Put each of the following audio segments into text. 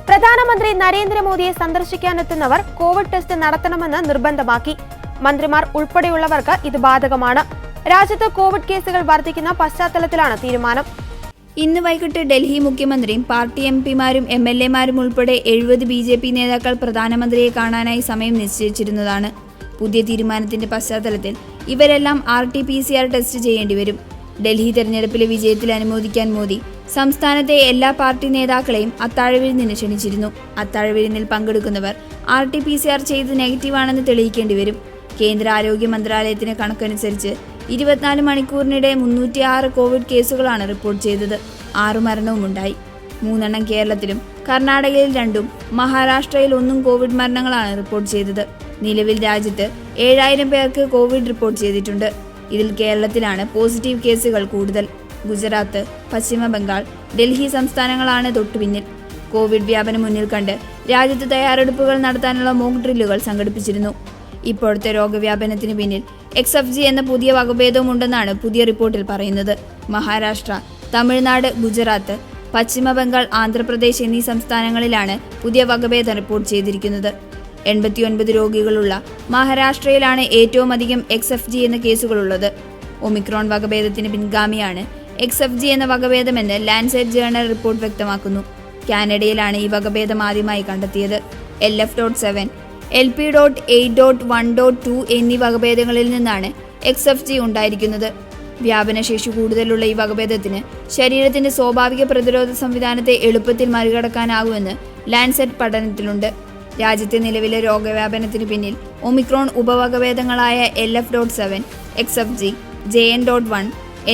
പ്രധാനമന്ത്രി നരേന്ദ്രമോദിയെ സന്ദർശിക്കാനെത്തുന്നവർ Covid test നടത്തണമെന്ന് നിർബന്ധമാക്കി. മന്ത്രിമാർ ഉൾപ്പെടെയുള്ളവർക്ക് ഇത് ബാധകമാണ്. രാജ്യത്ത് കോവിഡ് കേസുകൾ വർദ്ധിക്കുന്ന പശ്ചാത്തലത്തിലാണ് തീരുമാനം. ഇന്ന് വൈകിട്ട് ഡൽഹി മുഖ്യമന്ത്രിയും പാർട്ടി എംപിമാരും MLA-മാരും ഉൾപ്പെടെ 70 BJP നേതാക്കൾ പ്രധാനമന്ത്രിയെ കാണാനായി സമയം നിശ്ചയിച്ചിരുന്നതാണ്. പുതിയ തീരുമാനത്തിന്റെ പശ്ചാത്തലത്തിൽ ഇവരെല്ലാം RT-PCR ടെസ്റ്റ് ചെയ്യേണ്ടി വരും. ഡൽഹി തെരഞ്ഞെടുപ്പിലെ വിജയത്തിൽ അനുമോദിക്കാൻ മോദി സംസ്ഥാനത്തെ എല്ലാ പാർട്ടി നേതാക്കളെയും അത്താഴവിരുന്നിന് ക്ഷണിച്ചിരുന്നു. അത്താഴവിരുന്നിൽ പങ്കെടുക്കുന്നവർ RT-PCR ചെയ്ത് നെഗറ്റീവാണെന്ന് തെളിയിക്കേണ്ടി വരും. കേന്ദ്ര ആരോഗ്യ മന്ത്രാലയത്തിന്റെ കണക്കനുസരിച്ച് 24 മണിക്കൂറിനിടെ 306 കോവിഡ് കേസുകളാണ് റിപ്പോർട്ട് ചെയ്തത്. 6 മരണവുമുണ്ടായി. 3 കേരളത്തിലും കർണാടകയിൽ 2, മഹാരാഷ്ട്രയിൽ 1 കോവിഡ് മരണങ്ങളാണ് റിപ്പോർട്ട് ചെയ്തത്. നിലവിൽ രാജ്യത്ത് 7000 പേർക്ക് കോവിഡ് റിപ്പോർട്ട് ചെയ്തിട്ടുണ്ട്. ഇതിൽ കേരളത്തിലാണ് പോസിറ്റീവ് കേസുകൾ കൂടുതൽ. ഗുജറാത്ത്, പശ്ചിമ ബംഗാൾ, ഡൽഹി സംസ്ഥാനങ്ങളാണ് തൊട്ടുപിന്നിൽ. കോവിഡ് വ്യാപനം മുന്നിൽ കണ്ട് രാജ്യത്ത് തയ്യാറെടുപ്പുകൾ നടത്താനുള്ള മോക്ക് ഡ്രില്ലുകൾ സംഘടിപ്പിച്ചിരുന്നു. ഇപ്പോഴത്തെ രോഗവ്യാപനത്തിന് പിന്നിൽ XFG എന്ന പുതിയ വകഭേദവും ഉണ്ടെന്നാണ് പുതിയ റിപ്പോർട്ടിൽ പറയുന്നത്. മഹാരാഷ്ട്ര, തമിഴ്നാട്, ഗുജറാത്ത്, പശ്ചിമ ബംഗാൾ, ആന്ധ്രാപ്രദേശ് എന്നീ സംസ്ഥാനങ്ങളിലാണ് പുതിയ വകഭേദം റിപ്പോർട്ട് ചെയ്തിരിക്കുന്നത്. 89 രോഗികളുള്ള മഹാരാഷ്ട്രയിലാണ് ഏറ്റവും അധികം XFG എന്ന കേസുകളുള്ളത്. ഒമിക്രോൺ വകഭേദത്തിന് പിൻഗാമിയാണ് XFG എന്ന വകഭേദമെന്ന് ലാൻസെറ്റ് ജേണൽ റിപ്പോർട്ട് വ്യക്തമാക്കുന്നു. കാനഡയിലാണ് ഈ വകഭേദം ആദ്യമായി കണ്ടെത്തിയത്. LF.7, LP.8.1.2 എന്നീ വകഭേദങ്ങളിൽ നിന്നാണ് XFG ഉണ്ടായിരിക്കുന്നത്. വ്യാപനശേഷി കൂടുതലുള്ള ഈ വകഭേദത്തിന് ശരീരത്തിന്റെ സ്വാഭാവിക പ്രതിരോധ സംവിധാനത്തെ എളുപ്പത്തിൽ മറികടക്കാനാകുമെന്ന് ലാൻസെറ്റ് പഠനത്തിലുണ്ട്. രാജ്യത്തെ നിലവിലെ രോഗവ്യാപനത്തിന് പിന്നിൽ Omicron ഉപവകഭേദങ്ങളായ LF.7, XFG, JN.1,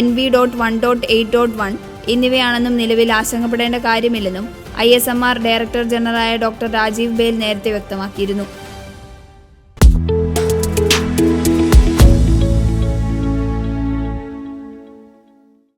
NV.1.8.1 എന്നിവയാണെന്നും നിലവിൽ ആശങ്കപ്പെടേണ്ട കാര്യമില്ലെന്നും ISMR ഡയറക്ടർ ജനറലായ ഡോക്ടർ രാജീവ് ബേൽ നേരത്തെ വ്യക്തമാക്കിയിരുന്നു.